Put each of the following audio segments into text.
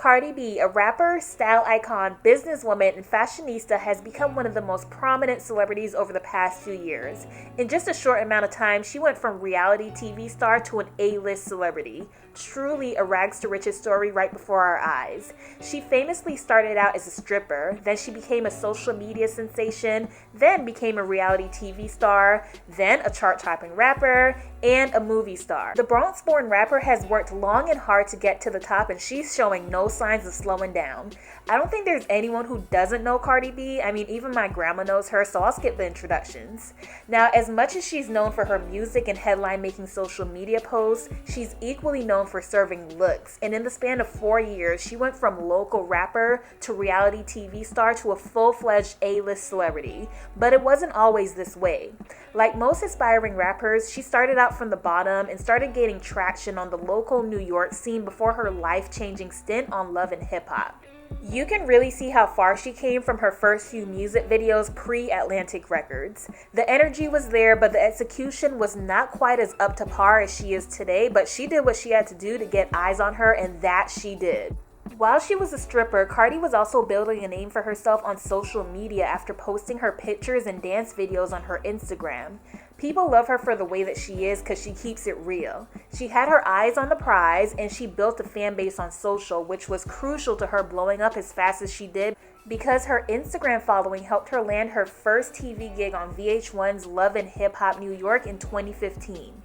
Cardi B, a rapper, style icon, businesswoman, and fashionista, has become one of the most prominent celebrities over the past few years. In just a short amount of time, she went from reality TV star to an A-list celebrity. Truly a rags to riches story right before our eyes. She famously started out as a stripper, then she became a social media sensation, then became a reality TV star, then a chart-topping rapper, and a movie star. The Bronx-born rapper has worked long and hard to get to the top, and she's showing no signs of slowing down. I don't think there's anyone who doesn't know Cardi B. I mean, even my grandma knows her, so I'll skip the introductions. Now, as much as she's known for her music and headline-making social media posts, she's equally known for serving looks. And in the span of 4 years, she went from local rapper to reality TV star to a full-fledged A-list celebrity. But it wasn't always this way. Like most aspiring rappers, she started out from the bottom and started gaining traction on the local New York scene before her life-changing stint on Love and Hip Hop. You can really see how far she came from her first few music videos pre-Atlantic Records. The energy was there, but the execution was not quite as up to par as she is today, but she did what she had to do to get eyes on her, and that she did. While she was a stripper, Cardi was also building a name for herself on social media after posting her pictures and dance videos on her Instagram. People love her for the way that she is because she keeps it real. She had her eyes on the prize, and she built a fan base on social, which was crucial to her blowing up as fast as she did because her Instagram following helped her land her first TV gig on VH1's Love and Hip Hop New York in 2015.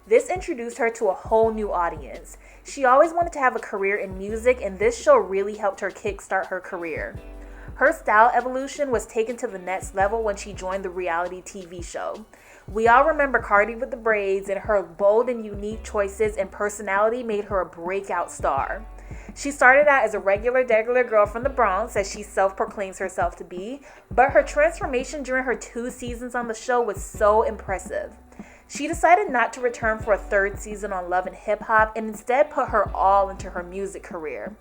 This introduced her to a whole new audience. She always wanted to have a career in music, and this show really helped her kickstart her career. Her style evolution was taken to the next level when she joined the reality TV show. We all remember Cardi with the braids, and her bold and unique choices and personality made her a breakout star. She started out as a regular girl from the Bronx, as she self-proclaims herself to be, but her transformation during her 2 seasons on the show was so impressive. She decided not to return for a 3rd season on Love and Hip Hop and instead put her all into her music career.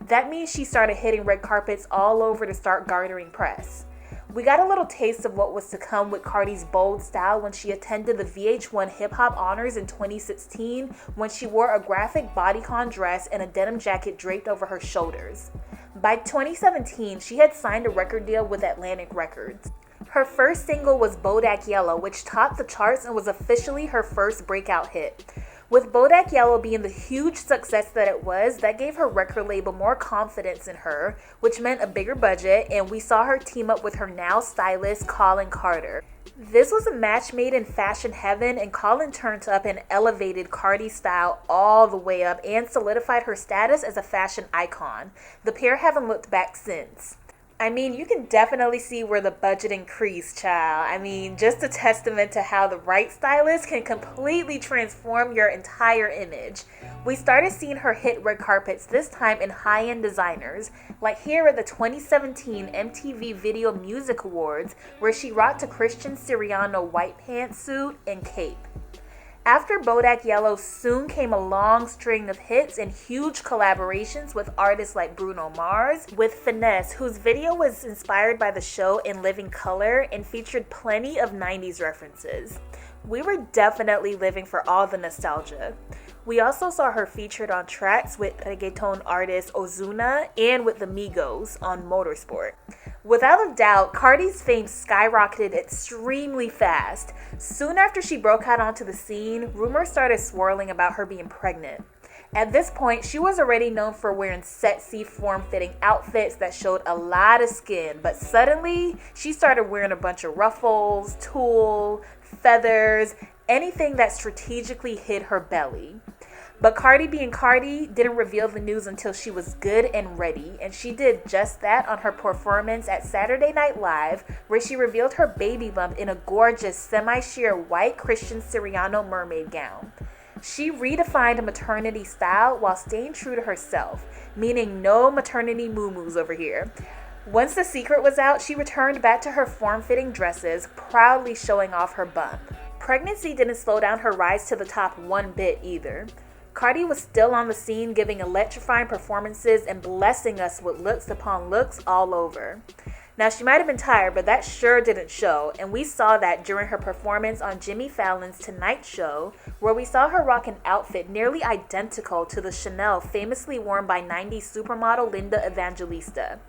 That means she started hitting red carpets all over to start garnering press. We got a little taste of what was to come with Cardi's bold style when she attended the VH1 Hip Hop Honors in 2016 when she wore a graphic bodycon dress and a denim jacket draped over her shoulders. By 2017, she had signed a record deal with Atlantic Records. Her first single was Bodak Yellow, which topped the charts and was officially her first breakout hit. With Bodak Yellow being the huge success that it was, that gave her record label more confidence in her, which meant a bigger budget, and we saw her team up with her now stylist, Kollin Carter. This was a match made in fashion heaven, and Kollin turned up and elevated Cardi's style all the way up and solidified her status as a fashion icon. The pair haven't looked back since. I mean, you can definitely see where the budget increased, child. I mean, just a testament to how the right stylist can completely transform your entire image. We started seeing her hit red carpets, this time in high-end designers, like here at the 2017 MTV Video Music Awards, where she rocked a Christian Siriano white pantsuit and cape. After Bodak Yellow, soon came a long string of hits and huge collaborations with artists like Bruno Mars, with Finesse, whose video was inspired by the show In Living Color and featured plenty of 90s references. We were definitely living for all the nostalgia. We also saw her featured on tracks with reggaeton artist Ozuna and with the Migos on Motorsport. Without a doubt, Cardi's fame skyrocketed extremely fast. Soon after she broke out onto the scene, rumors started swirling about her being pregnant. At this point, she was already known for wearing sexy, form-fitting outfits that showed a lot of skin, but suddenly, she started wearing a bunch of ruffles, tulle, feathers, anything that strategically hid her belly. But Cardi being Cardi didn't reveal the news until she was good and ready, and she did just that on her performance at Saturday Night Live, where she revealed her baby bump in a gorgeous semi-sheer white Christian Siriano mermaid gown. She redefined maternity style while staying true to herself, meaning no maternity moo-moos over here. Once the secret was out, she returned back to her form-fitting dresses, proudly showing off her bump. Pregnancy didn't slow down her rise to the top one bit either. Cardi was still on the scene, giving electrifying performances and blessing us with looks upon looks all over. Now, she might have been tired, but that sure didn't show, and we saw that during her performance on Jimmy Fallon's Tonight Show, where we saw her rock an outfit nearly identical to the Chanel famously worn by 90s supermodel Linda Evangelista.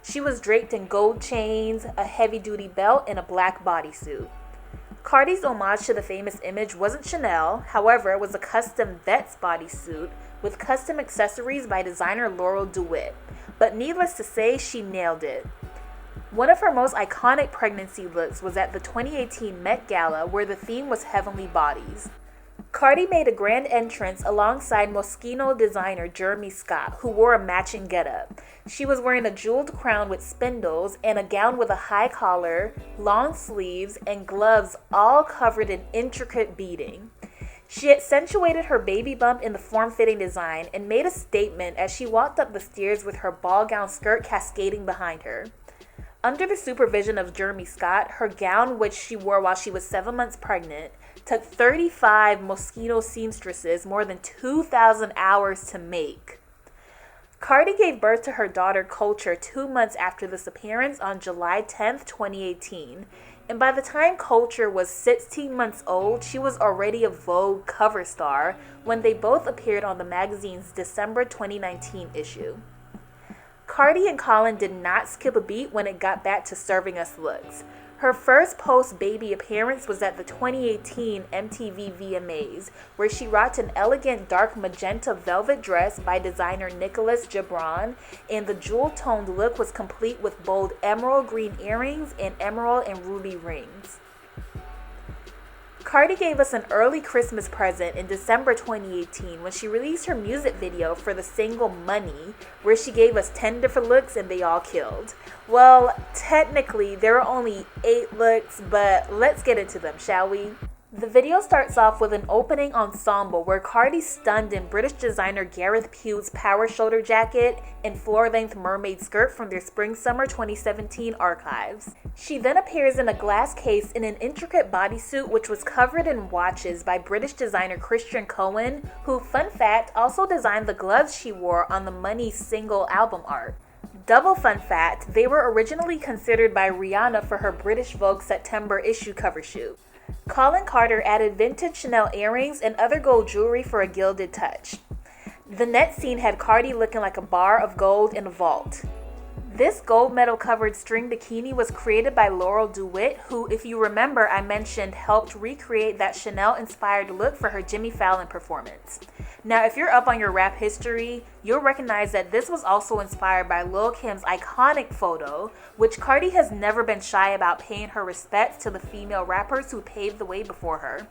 She was draped in gold chains, a heavy-duty belt, and a black bodysuit. Cardi's homage to the famous image wasn't Chanel, however, it was a custom Vets bodysuit with custom accessories by designer Laurel DeWitt, but needless to say, she nailed it. One of her most iconic pregnancy looks was at the 2018 Met Gala, where the theme was Heavenly Bodies. Cardi made a grand entrance alongside Moschino designer Jeremy Scott, who wore a matching getup. She was wearing a jeweled crown with spindles and a gown with a high collar, long sleeves, and gloves all covered in intricate beading. She accentuated her baby bump in the form-fitting design and made a statement as she walked up the stairs with her ball gown skirt cascading behind her. Under the supervision of Jeremy Scott, her gown, which she wore while she was 7 months pregnant, took 35 Moschino seamstresses more than 2,000 hours to make. Cardi gave birth to her daughter Culture 2 months after this appearance on July 10, 2018, and by the time Culture was 16 months old, she was already a Vogue cover star when they both appeared on the magazine's December 2019 issue. Cardi and Kollin did not skip a beat when it got back to serving us looks. Her first post-baby appearance was at the 2018 MTV VMAs, where she rocked an elegant dark magenta velvet dress by designer Nicholas Gibran, and the jewel-toned look was complete with bold emerald green earrings and emerald and ruby rings. Cardi gave us an early Christmas present in December 2018 when she released her music video for the single Money, where she gave us 10 different looks and they all killed. Well, technically there are only 8 looks, but let's get into them, shall we? The video starts off with an opening ensemble where Cardi stunned in British designer Gareth Pugh's power shoulder jacket and floor-length mermaid skirt from their Spring-Summer 2017 archives. She then appears in a glass case in an intricate bodysuit which was covered in watches by British designer Christian Cohen, who, fun fact, also designed the gloves she wore on the Money single album art. Double fun fact, they were originally considered by Rihanna for her British Vogue September issue cover shoot. Kollin Carter added vintage Chanel earrings and other gold jewelry for a gilded touch. The net scene had Cardi looking like a bar of gold in a vault. This gold medal covered string bikini was created by Laurel DeWitt, who, if you remember, I mentioned helped recreate that Chanel-inspired look for her Jimmy Fallon performance. Now, if you're up on your rap history, you'll recognize that this was also inspired by Lil' Kim's iconic photo, which Cardi has never been shy about paying her respects to the female rappers who paved the way before her.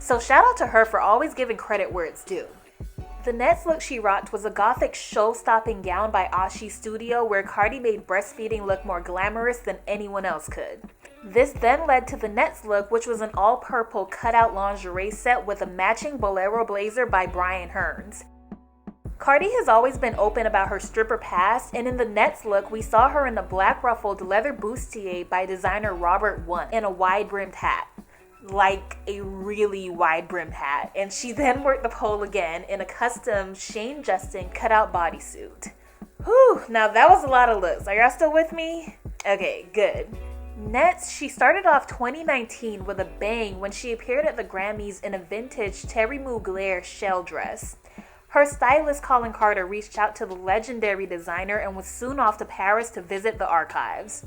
So shout out to her for always giving credit where it's due. The next look she rocked was a gothic show-stopping gown by Ashi Studio, where Cardi made breastfeeding look more glamorous than anyone else could. This then led to the next look, which was an all-purple cutout lingerie set with a matching bolero blazer by Brian Hearns. Cardi has always been open about her stripper past, and in the next look, we saw her in a black ruffled leather bustier by designer Robert Wunt and a wide-brimmed hat. Like a really wide-brimmed hat, and she then worked the pole again in a custom Shane Justin cutout bodysuit. Whew, now that was a lot of looks. Are y'all still with me? Okay, good. Next, she started off 2019 with a bang when she appeared at the Grammys in a vintage Terry Mugler shell dress. Her stylist Kollin Carter reached out to the legendary designer and was soon off to Paris to visit the archives.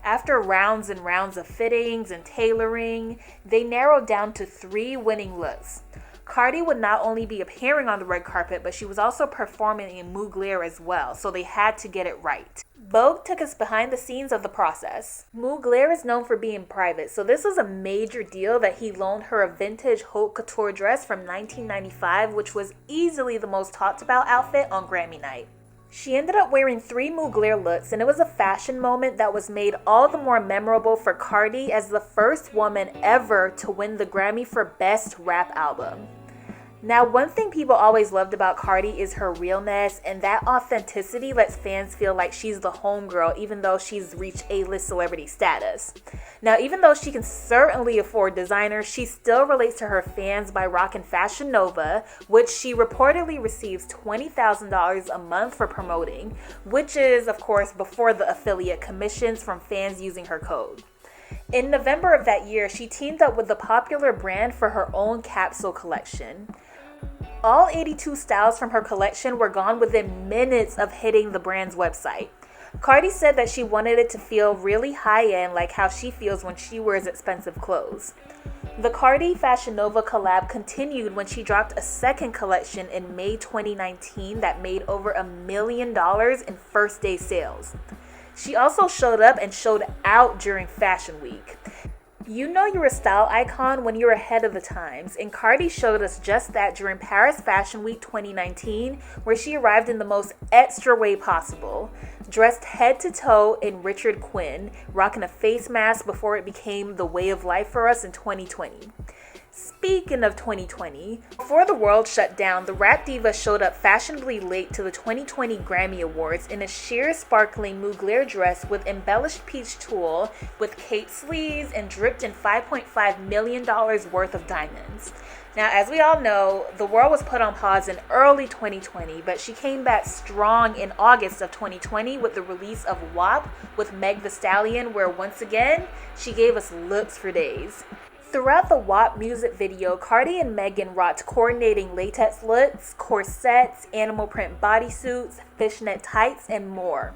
After rounds and rounds of fittings and tailoring, they narrowed down to 3 winning looks. Cardi would not only be appearing on the red carpet, but she was also performing in Mugler as well, so they had to get it right. Vogue took us behind the scenes of the process. Mugler is known for being private, so this was a major deal that he loaned her a vintage haute couture dress from 1995, which was easily the most talked about outfit on Grammy night. She ended up wearing 3 Mugler looks, and it was a fashion moment that was made all the more memorable for Cardi as the first woman ever to win the Grammy for Best Rap Album. Now, one thing people always loved about Cardi is her realness, and that authenticity lets fans feel like she's the homegirl even though she's reached A-list celebrity status. Now, even though she can certainly afford designers, she still relates to her fans by rocking Fashion Nova, which she reportedly receives $20,000 a month for promoting, which is, of course, before the affiliate commissions from fans using her code. In November of that year, she teamed up with the popular brand for her own capsule collection. All 82 styles from her collection were gone within minutes of hitting the brand's website. Cardi said that she wanted it to feel really high-end, like how she feels when she wears expensive clothes. The Cardi Fashion Nova collab continued when she dropped a second collection in May 2019 that made over $1 million in first-day sales. She also showed up and showed out during Fashion Week. You know you're a style icon when you're ahead of the times, and Cardi showed us just that during Paris Fashion Week 2019, where she arrived in the most extra way possible. Dressed head to toe in Richard Quinn, rocking a face mask before it became the way of life for us in 2020. Speaking of 2020, before the world shut down, the rap diva showed up fashionably late to the 2020 Grammy Awards in a sheer sparkling Mugler dress with embellished peach tulle with cape sleeves and dripped in $5.5 million worth of diamonds. Now, as we all know, the world was put on pause in early 2020, but she came back strong in August of 2020 with the release of WAP with Meg Thee Stallion, where once again, she gave us looks for days. Throughout the WAP music video, Cardi and Megan rocked coordinating latex looks, corsets, animal print bodysuits, fishnet tights, and more.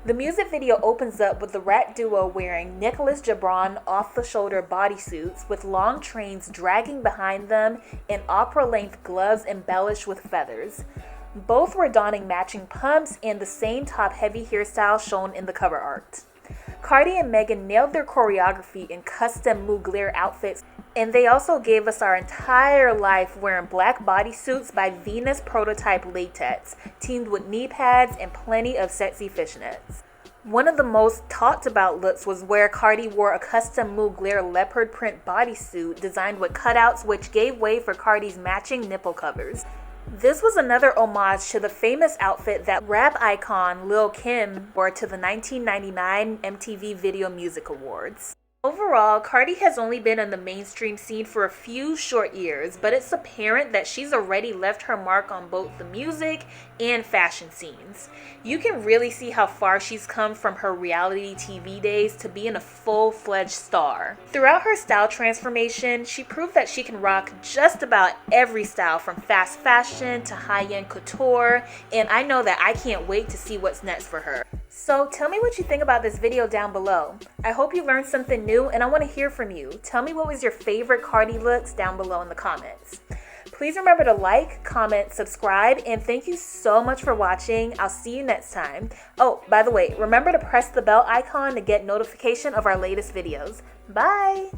The music video opens up with the rap duo wearing Nicholas Gibran off-the-shoulder bodysuits with long trains dragging behind them and opera-length gloves embellished with feathers. Both were donning matching pumps and the same top-heavy hairstyle shown in the cover art. Cardi and Megan nailed their choreography in custom Mugler outfits, and they also gave us our entire life wearing black bodysuits by Venus Prototype Latex, teamed with knee pads and plenty of sexy fishnets. One of the most talked about looks was where Cardi wore a custom Mugler leopard print bodysuit designed with cutouts which gave way for Cardi's matching nipple covers. This was another homage to the famous outfit that rap icon Lil' Kim wore to the 1999 MTV Video Music Awards. Overall, Cardi has only been on the mainstream scene for a few short years, but it's apparent that she's already left her mark on both the music and fashion scenes. You can really see how far she's come from her reality TV days to being a full-fledged star. Throughout her style transformation, she proved that she can rock just about every style from fast fashion to high-end couture, and I know that I can't wait to see what's next for her. So tell me what you think about this video down below. I hope you learned something new and I want to hear from you. Tell me what was your favorite Cardi looks down below in the comments. Please remember to like, comment, subscribe, and thank you so much for watching. I'll see you next time. Oh, by the way, remember to press the bell icon to get notification of our latest videos. Bye!